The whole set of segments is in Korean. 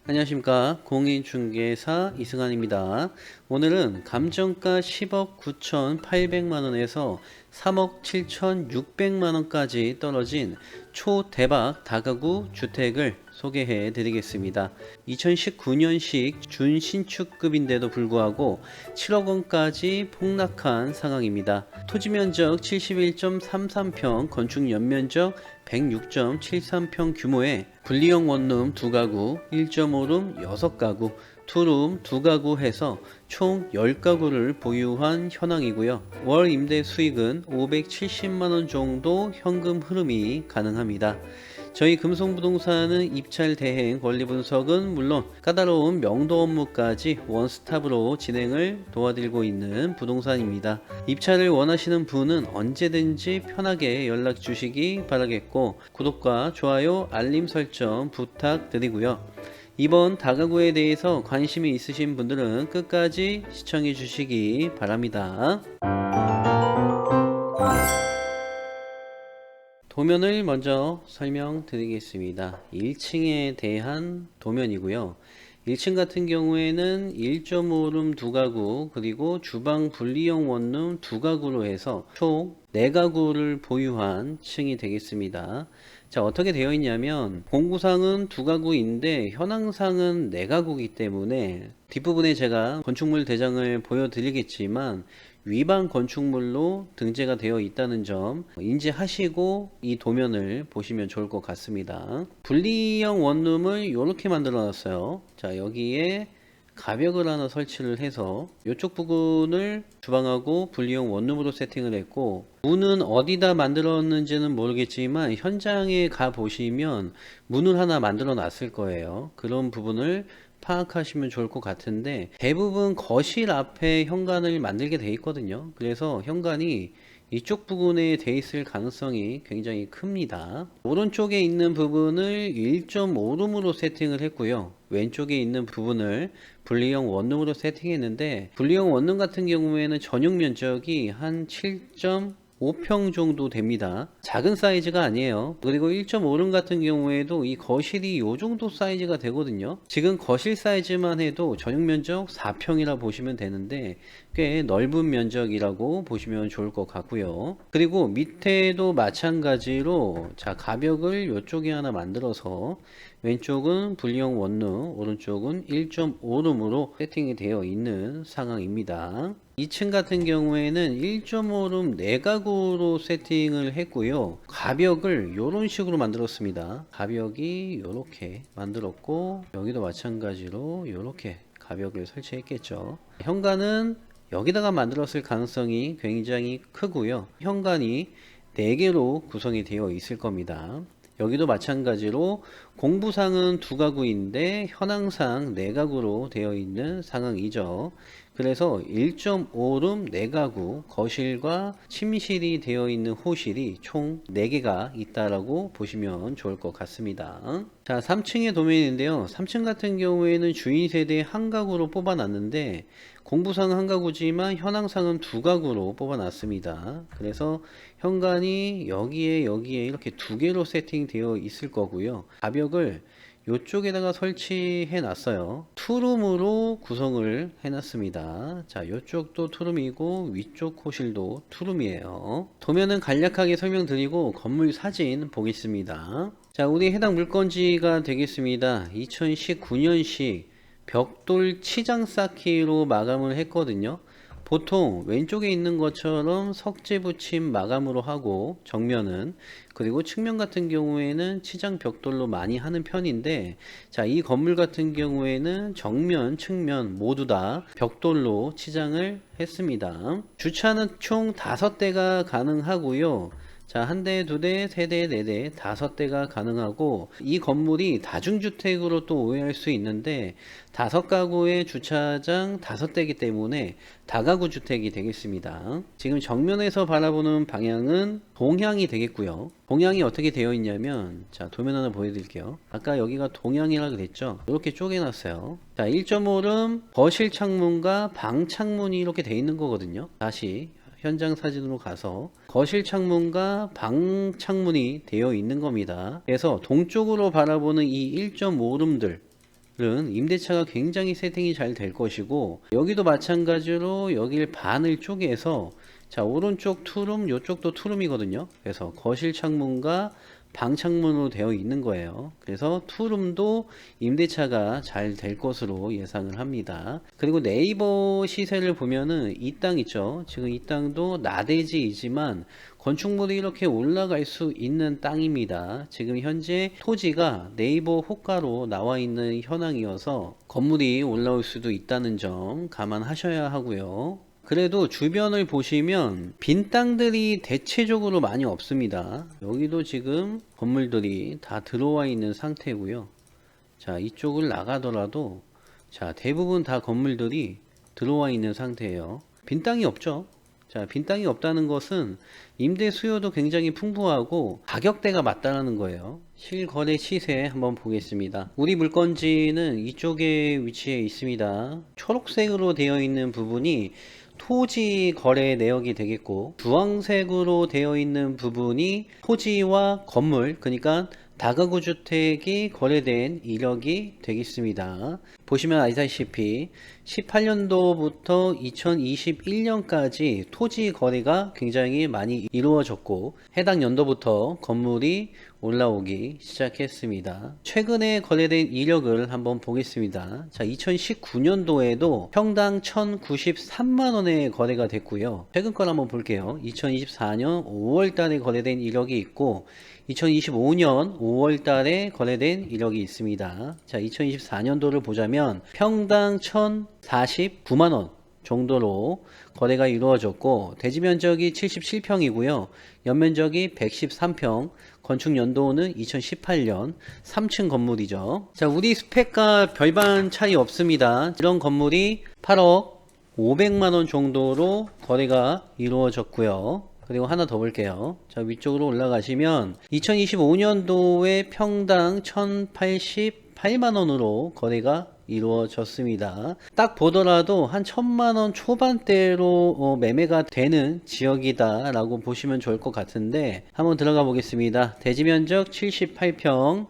안녕하십니까, 공인중개사 이승환입니다. 오늘은 감정가 10억 9,800만원에서 3억 7,600만원까지 떨어진 초대박 다가구 주택을 소개해 드리겠습니다. 2019년식 준신축급인데도 불구하고 7억원까지 폭락한 상황입니다. 토지면적 71.33평, 건축 연면적 106.73평 규모의 분리형 원룸 2가구, 1.5룸 6가구, 투룸 2가구 해서 총 10가구를 보유한 현황이고요. 월 임대 수익은 570만원 정도 현금 흐름이 가능합니다. 저희 금송부동산은 입찰 대행 권리 분석은 물론 까다로운 명도 업무까지 원스톱으로 진행을 도와드리고 있는 부동산입니다. 입찰을 원하시는 분은 언제든지 편하게 연락 주시기 바라겠고, 구독과 좋아요, 알림 설정 부탁드리고요. 이번 다가구에 대해서 관심이 있으신 분들은 끝까지 시청해 주시기 바랍니다. 도면을 먼저 설명드리겠습니다. 1층에 대한 도면이고요. 1층 같은 경우에는 1.5룸 2가구, 그리고 주방 분리형 원룸 2가구로 해서 총 4가구를 보유한 층이 되겠습니다. 자, 어떻게 되어 있냐면 공구상은 2가구인데 현황상은 4가구이기 때문에 뒷부분에 제가 건축물 대장을 보여드리겠지만 위반 건축물로 등재가 되어 있다는 점 인지하시고 이 도면을 보시면 좋을 것 같습니다. 분리형 원룸을 이렇게 만들어 놨어요. 자, 여기에 가벽을 하나 설치를 해서 이쪽 부분을 주방하고 분리형 원룸으로 세팅을 했고, 문은 어디다 만들었는지는 모르겠지만 현장에 가 보시면 문을 하나 만들어 놨을 거예요. 그런 부분을 파악하시면 좋을 것 같은데, 대부분 거실 앞에 현관을 만들게 돼 있거든요. 그래서 현관이 이쪽 부분에 돼 있을 가능성이 굉장히 큽니다. 오른쪽에 있는 부분을 1.5룸으로 세팅을 했고요. 왼쪽에 있는 부분을 분리형 원룸으로 세팅했는데, 분리형 원룸 같은 경우에는 전용 면적이 한 7.5평 정도 됩니다. 작은 사이즈가 아니에요. 그리고 1.5룸 같은 경우에도 이 거실이 이 정도 사이즈가 되거든요. 지금 거실 사이즈만 해도 전용 면적 4평이라 보시면 되는데 꽤 넓은 면적이라고 보시면 좋을 것 같고요. 그리고 밑에도 마찬가지로 자, 가벽을 이쪽에 하나 만들어서 왼쪽은 분리형 원룸, 오른쪽은 1.5룸으로 세팅이 되어 있는 상황입니다. 2층 같은 경우에는 1.5룸 4가구로 세팅을 했고요. 가벽을 이런 식으로 만들었습니다. 가벽이 이렇게 만들었고, 여기도 마찬가지로 이렇게 가벽을 설치했겠죠. 현관은 여기다가 만들었을 가능성이 굉장히 크고요. 현관이 4개로 구성이 되어 있을 겁니다. 여기도 마찬가지로 공부상은 2가구인데 현황상 4가구로 되어 있는 상황이죠. 그래서 1.5룸 4가구, 거실과 침실이 되어 있는 호실이 총 4개가 있다라고 보시면 좋을 것 같습니다. 자, 3층의 도면인데요. 3층 같은 경우에는 주인 세대 1가구로 뽑아놨는데 공부상 1가구지만 현황상은 2가구로 뽑아놨습니다. 그래서 현관이 여기에 이렇게 2개로 세팅되어 있을 거고요. 가벽을 이쪽에다가 설치해 놨어요. 투룸으로 구성을 해 놨습니다. 자, 이쪽도 투룸이고 위쪽 호실도 투룸이에요. 도면은 간략하게 설명드리고 건물 사진 보겠습니다. 자, 우리 해당 물건지가 되겠습니다. 2019년식 벽돌 치장 쌓기로 마감을 했거든요. 보통 왼쪽에 있는 것처럼 석재 붙임 마감으로 하고 정면은, 그리고 측면 같은 경우에는 치장 벽돌로 많이 하는 편인데, 자, 이 건물 같은 경우에는 정면 측면 모두 다 벽돌로 치장을 했습니다. 주차는 총 5대가 가능하고요. 자, 1대, 2대, 3대, 4대, 5대가 가능하고, 이 건물이 다중주택으로 또 오해할 수 있는데 5가구의 주차장 5대이기 때문에 다가구 주택이 되겠습니다. 지금 정면에서 바라보는 방향은 동향이 되겠고요. 동향이 어떻게 되어 있냐면, 자, 도면 하나 보여드릴게요. 아까 여기가 동향이라 그랬죠. 이렇게 쪼개놨어요. 자, 1.5룸 거실 창문과 방 창문이 이렇게 되어 있는 거거든요. 다시 현장 사진으로 가서 거실 창문과 방 창문이 되어 있는 겁니다. 그래서 동쪽으로 바라보는 이 1.5룸들, 임대차가 굉장히 세팅이 잘 될 것이고, 여기도 마찬가지로 여길 반을 쪼개서, 자, 오른쪽 투룸, 요쪽도 투룸이거든요. 그래서 거실 창문과 방 창문으로 되어 있는 거예요. 그래서 투룸도 임대차가 잘 될 것으로 예상을 합니다. 그리고 네이버 시세를 보면은 이 땅 있죠. 지금 이 땅도 나대지이지만 건축물이 이렇게 올라갈 수 있는 땅입니다. 지금 현재 토지가 네이버 호가로 나와 있는 현황이어서 건물이 올라올 수도 있다는 점 감안하셔야 하고요. 그래도 주변을 보시면 빈 땅들이 대체적으로 많이 없습니다. 여기도 지금 건물들이 다 들어와 있는 상태고요. 자, 이쪽을 나가더라도 자, 대부분 다 건물들이 들어와 있는 상태예요. 빈 땅이 없죠. 자, 빈 땅이 없다는 것은 임대 수요도 굉장히 풍부하고 가격대가 맞다라는 거예요. 실거래 시세 한번 보겠습니다. 우리 물건지는 이쪽에 위치해 있습니다. 초록색으로 되어 있는 부분이 토지 거래 내역이 되겠고, 주황색으로 되어 있는 부분이 토지와 건물, 그러니까 다가구 주택이 거래된 이력이 되겠습니다. 보시면 아시다시피 18년도부터 2021년까지 토지 거래가 굉장히 많이 이루어졌고, 해당 연도부터 건물이 올라오기 시작했습니다. 최근에 거래된 이력을 한번 보겠습니다. 자, 2019년도에도 평당 1,093만원에 거래가 됐고요. 최근 걸 한번 볼게요. 2024년 5월 달에 거래된 이력이 있고, 2025년 5월 달에 거래된 이력이 있습니다. 자, 2024년도를 보자면 평당 1,049만원 정도로 거래가 이루어졌고, 대지 면적이 77평이고요. 연면적이 113평, 건축 연도는 2018년 3층 건물이죠. 자, 우리 스펙과 별반 차이 없습니다. 이런 건물이 8억 500만원 정도로 거래가 이루어졌고요. 그리고 하나 더 볼게요. 자, 위쪽으로 올라가시면 2025년도에 평당 1,088만원으로 거래가 이루어졌습니다. 딱 보더라도 한 1,000만원 초반대로 매매가 되는 지역이다 라고 보시면 좋을 것 같은데, 한번 들어가 보겠습니다. 대지면적 78평,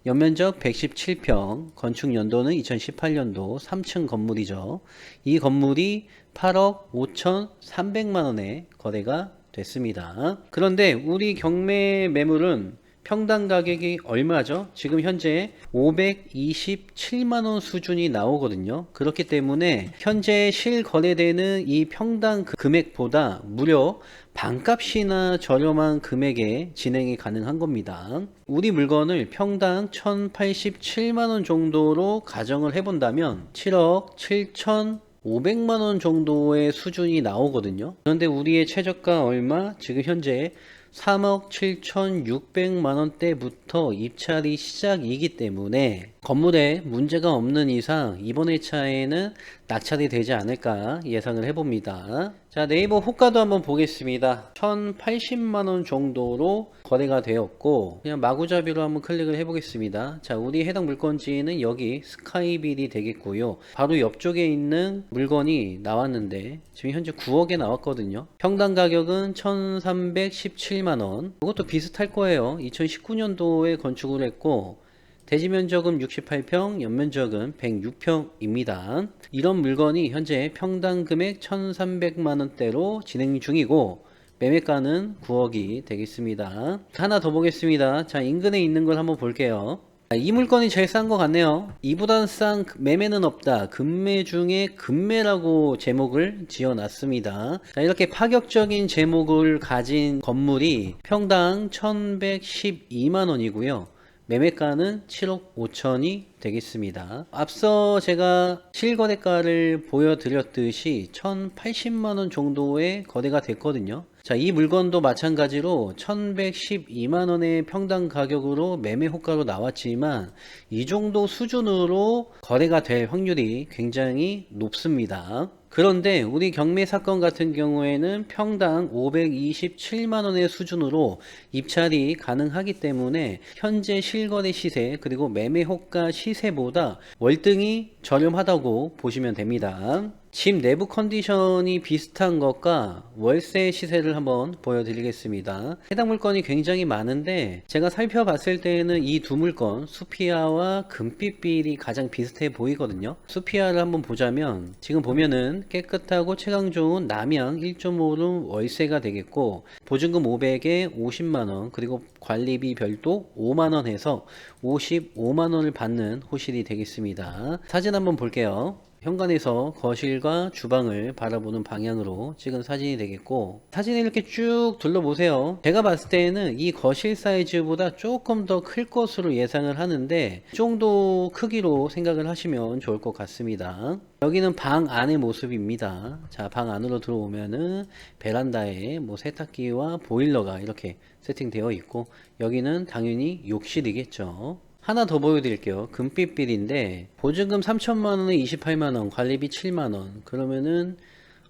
연면적 117평, 건축 연도는 2018년도 3층 건물이죠. 이 건물이 8억 5,300만원에 거래가 됐습니다. 그런데 우리 경매 매물은 평당 가격이 얼마죠? 지금 현재 527만원 수준이 나오거든요. 그렇기 때문에 현재 실거래되는 이 평당 금액보다 무려 반값이나 저렴한 금액에 진행이 가능한 겁니다. 우리 물건을 평당 1,087만원 정도로 가정을 해본다면 7억 7천 500만원 정도의 수준이 나오거든요. 그런데 우리의 최저가 얼마? 지금 현재 3억 7,600만원대부터 입찰이 시작이기 때문에 건물에 문제가 없는 이상 이번 회차에는 낙찰이 되지 않을까 예상을 해봅니다. 자, 네이버 호가도 한번 보겠습니다. 1,080만원 정도로 거래가 되었고, 그냥 마구잡이로 한번 클릭을 해보겠습니다. 자, 우리 해당 물건지는 여기 스카이빌이 되겠고요. 바로 옆쪽에 있는 물건이 나왔는데 지금 현재 9억에 나왔거든요. 평당 가격은 1,317만원. 이것도 비슷할 거예요. 2019년도에 건축을 했고, 대지 면적은 68평, 연면적은 106평입니다. 이런 물건이 현재 평당 금액 1,300만원대로 진행 중이고, 매매가는 9억이 되겠습니다. 하나 더 보겠습니다. 자, 인근에 있는 걸 한번 볼게요. 이 물건이 제일 싼 것 같네요. 이보단 싼 매매는 없다. 금매 중에 금매라고 제목을 지어놨습니다. 자, 이렇게 파격적인 제목을 가진 건물이 평당 1,112만원이고요. 매매가는 7억 5천이 되겠습니다. 앞서 제가 실거래가를 보여드렸듯이 1,080만원 정도의 거래가 됐거든요. 자, 이 물건도 마찬가지로 1,112만원의 평당 가격으로 매매 호가로 나왔지만 이 정도 수준으로 거래가 될 확률이 굉장히 높습니다. 그런데 우리 경매 사건 같은 경우에는 평당 527만원의 수준으로 입찰이 가능하기 때문에 현재 실거래 시세 그리고 매매 호가 시세보다 월등히 저렴하다고 보시면 됩니다. 집 내부 컨디션이 비슷한 것과 월세 시세를 한번 보여드리겠습니다. 해당 물건이 굉장히 많은데 제가 살펴봤을 때는 이 두 물건 수피아와 금빛빌이 가장 비슷해 보이거든요. 수피아를 한번 보자면 지금 보면은 깨끗하고 채광 좋은 남양 1.5룸 월세가 되겠고, 보증금 500에 50만원, 그리고 관리비 별도 5만원 해서 55만원을 받는 호실이 되겠습니다. 사진 한번 볼게요. 현관에서 거실과 주방을 바라보는 방향으로 찍은 사진이 되겠고, 사진을 이렇게 쭉 둘러보세요. 제가 봤을 때는 이 거실 사이즈보다 조금 더 클 것으로 예상을 하는데, 이 정도 크기로 생각을 하시면 좋을 것 같습니다. 여기는 방 안의 모습입니다. 자, 방 안으로 들어오면은 베란다에 뭐 세탁기와 보일러가 이렇게 세팅되어 있고, 여기는 당연히 욕실이겠죠. 하나 더 보여드릴게요. 금빛빌인데 보증금 3천만원에 28만원, 관리비 7만원, 그러면은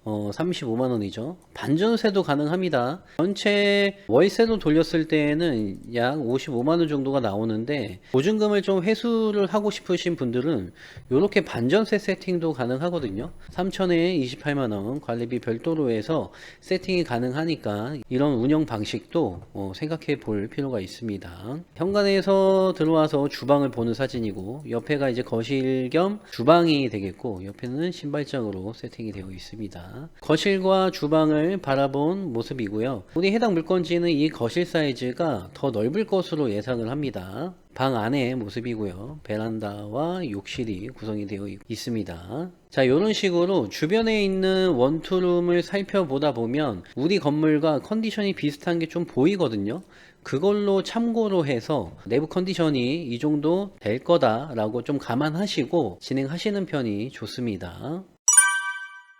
35만원이죠. 반전세도 가능합니다. 전체 월세로 돌렸을 때에는 약 55만원 정도가 나오는데, 보증금을 좀 회수를 하고 싶으신 분들은 이렇게 반전세 세팅도 가능하거든요. 3천에 28만원 관리비 별도로 해서 세팅이 가능하니까 이런 운영 방식도 생각해 볼 필요가 있습니다. 현관에서 들어와서 주방을 보는 사진이고, 옆에가 이제 거실 겸 주방이 되겠고, 옆에는 신발장으로 세팅이 되어 있습니다. 거실과 주방을 바라본 모습이고요. 우리 해당 물건지는 이 거실 사이즈가 더 넓을 것으로 예상을 합니다. 방 안의 모습이고요. 베란다와 욕실이 구성이 되어 있습니다. 자, 이런 식으로 주변에 있는 원투룸을 살펴보다 보면 우리 건물과 컨디션이 비슷한 게 좀 보이거든요. 그걸로 참고로 해서 내부 컨디션이 이 정도 될 거다라고 좀 감안하시고 진행하시는 편이 좋습니다.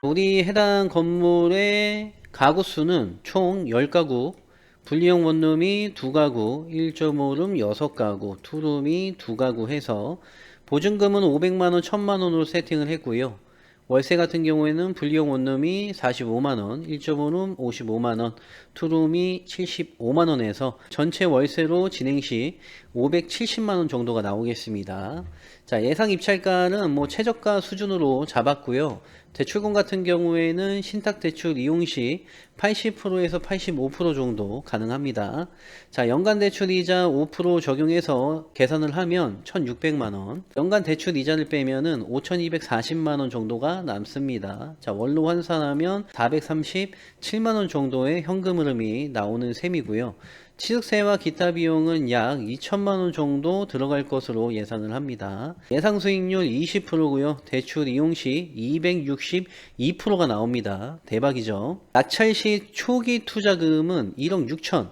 우리 해당 건물의 가구 수는 총 10가구, 분리형 원룸이 2가구, 1.5룸 6가구, 투룸이 2가구 해서 보증금은 500만원, 1000만원으로 세팅을 했고요. 월세 같은 경우에는 분리형 원룸이 45만원, 1.5룸 55만원, 투룸이 75만원 해서 전체 월세로 진행시 570만원 정도가 나오겠습니다. 자, 예상 입찰가는 뭐 최저가 수준으로 잡았고요. 대출금 같은 경우에는 신탁대출 이용시 80%에서 85% 정도 가능합니다. 자, 연간 대출이자 5% 적용해서 계산을 하면 1600만원, 연간 대출 이자를 빼면은 5240만원 정도가 남습니다. 자, 월로 환산하면 437만원 정도의 현금 흐름이 나오는 셈이고요. 취득세와 기타 비용은 약 2천만원 정도 들어갈 것으로 예상을 합니다. 예상 수익률 20%고요. 대출 이용시 262%가 나옵니다. 대박이죠. 낙찰 시 초기 투자금은 1억 6천,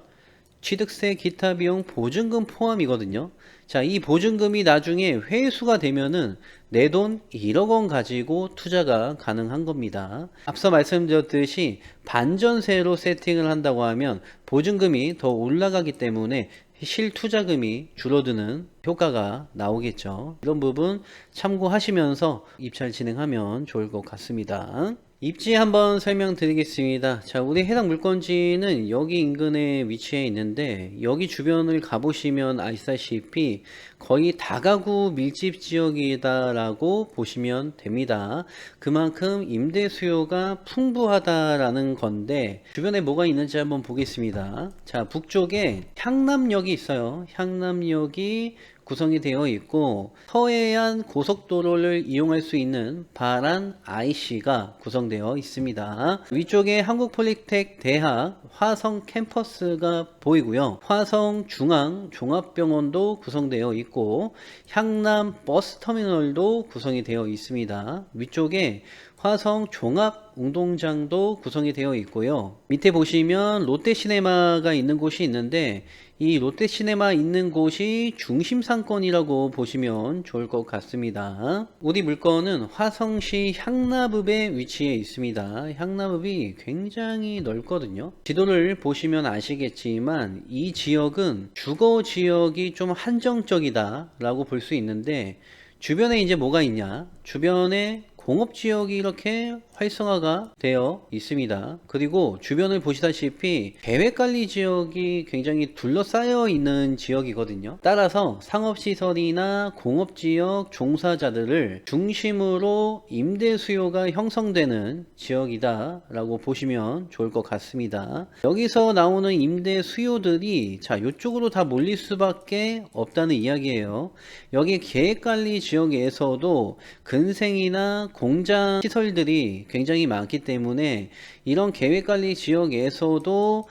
취득세 기타 비용 보증금 포함이거든요. 자, 이 보증금이 나중에 회수가 되면은 내 돈 1억 원 가지고 투자가 가능한 겁니다. 앞서 말씀드렸듯이 반전세로 세팅을 한다고 하면 보증금이 더 올라가기 때문에 실투자금이 줄어드는 효과가 나오겠죠. 이런 부분 참고하시면서 입찰 진행하면 좋을 것 같습니다. 입지 한번 설명드리겠습니다. 자, 우리 해당 물건지는 여기 인근에 위치해 있는데, 여기 주변을 가보시면 아시다시피 거의 다가구 밀집 지역이다라고 보시면 됩니다. 그만큼 임대 수요가 풍부하다라는 건데, 주변에 뭐가 있는지 한번 보겠습니다. 자, 북쪽에 향남역이 있어요. 향남역이 구성이 되어 있고, 서해안 고속도로를 이용할 수 있는 바란 IC가 구성되어 있습니다. 위쪽에 한국폴리텍 대학 화성 캠퍼스가 보이고요. 화성 중앙 종합병원도 구성되어 있고, 향남 버스터미널도 구성이 되어 있습니다. 위쪽에 화성 종합운동장도 구성이 되어 있고요. 밑에 보시면 롯데시네마가 있는 곳이 있는데, 이 롯데시네마 있는 곳이 중심상권이라고 보시면 좋을 것 같습니다. 우리 물건은 화성시 향나읍에 위치해 있습니다. 향나읍이 굉장히 넓거든요. 지도를 보시면 아시겠지만 이 지역은 주거 지역이 좀 한정적이다 라고 볼 수 있는데, 주변에 이제 뭐가 있냐, 주변에 공업지역이 이렇게 활성화가 되어 있습니다. 그리고 주변을 보시다시피 계획관리 지역이 굉장히 둘러싸여 있는 지역이거든요. 따라서 상업시설이나 공업지역 종사자들을 중심으로 임대 수요가 형성되는 지역이다 라고 보시면 좋을 것 같습니다. 여기서 나오는 임대 수요들이 자 이쪽으로 다 몰릴 수밖에 없다는 이야기예요. 여기 계획관리 지역에서도 근생이나 공장 시설들이 굉장히 많기 때문에 이런 계획관리 지역에서도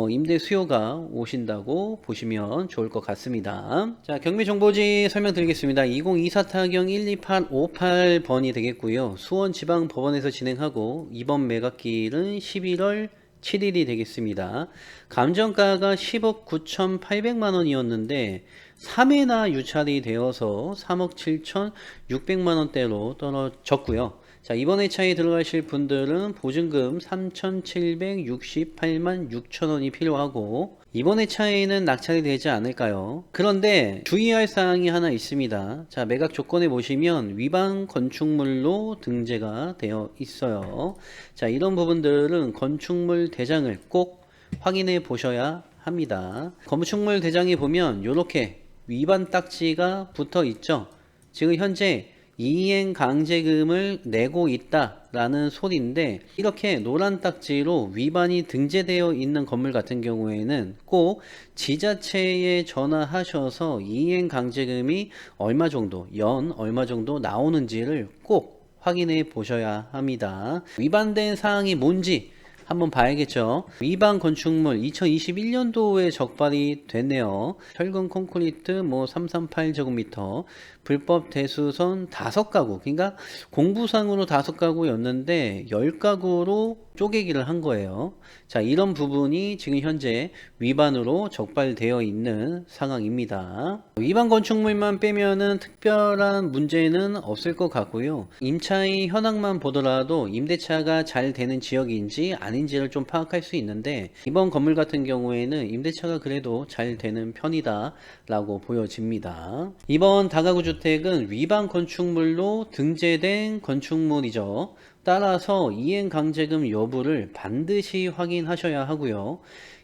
임대 수요가 오신다고 보시면 좋을 것 같습니다. 자, 경매정보지 설명드리겠습니다. 2024 타경 12858번이 되겠고요. 수원지방법원에서 진행하고 이번 매각기일은 11월 7일이 되겠습니다. 감정가가 10억 9,800만 원이었는데 3회나 유찰이 되어서 3억 7,600만 원대로 떨어졌고요. 자, 이번 회차에 들어가실 분들은 보증금 3,768만 6천 원이 필요하고 이번 회차에는 낙찰이 되지 않을까요? 그런데 주의할 사항이 하나 있습니다. 자, 매각 조건에 보시면 위반 건축물로 등재가 되어 있어요. 자, 이런 부분들은 건축물 대장을 꼭 확인해 보셔야 합니다. 건축물 대장에 보면 이렇게 위반 딱지가 붙어 있죠. 지금 현재 이행 강제금을 내고 있다라는 소리인데 이렇게 노란 딱지로 위반이 등재되어 있는 건물 같은 경우에는 꼭 지자체에 전화하셔서 이행 강제금이 얼마 정도, 연 얼마 정도 나오는지를 꼭 확인해 보셔야 합니다. 위반된 사항이 뭔지 한번 봐야겠죠. 위반 건축물 2021년도에 적발이 됐네요. 철근 콘크리트 338제곱미터, 불법 대수선 5가구, 그러니까 공부상으로 5가구였는데 10가구로 쪼개기를 한 거예요. 자, 이런 부분이 지금 현재 위반으로 적발되어 있는 상황입니다. 위반 건축물만 빼면은 특별한 문제는 없을 것 같고요. 임차인 현황만 보더라도 임대차가 잘 되는 지역인지 아닌지를 좀 파악할 수 있는데 이번 건물 같은 경우에는 임대차가 그래도 잘 되는 편이다 라고 보여집니다. 이번 다가구 주택은 위반 건축물로 등재된 건축물이죠. 따라서 이행강제금 여부를 반드시 확인하셔야 하고요.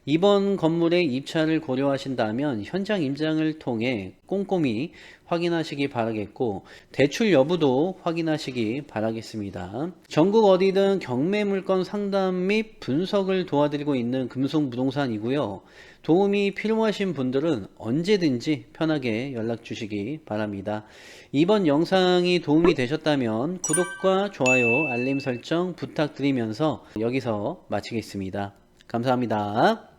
이번 건물의 입찰을 고려하신다면 현장 임장을 통해 꼼꼼히 확인하시기 바라겠고 대출 여부도 확인하시기 바라겠습니다. 전국 어디든 경매 물건 상담 및 분석을 도와드리고 있는 금속부동산이고요. 도움이 필요하신 분들은 언제든지 편하게 연락 주시기 바랍니다. 이번 영상이 도움이 되셨다면 구독과 좋아요, 알림 설정 부탁드리면서 여기서 마치겠습니다. 감사합니다.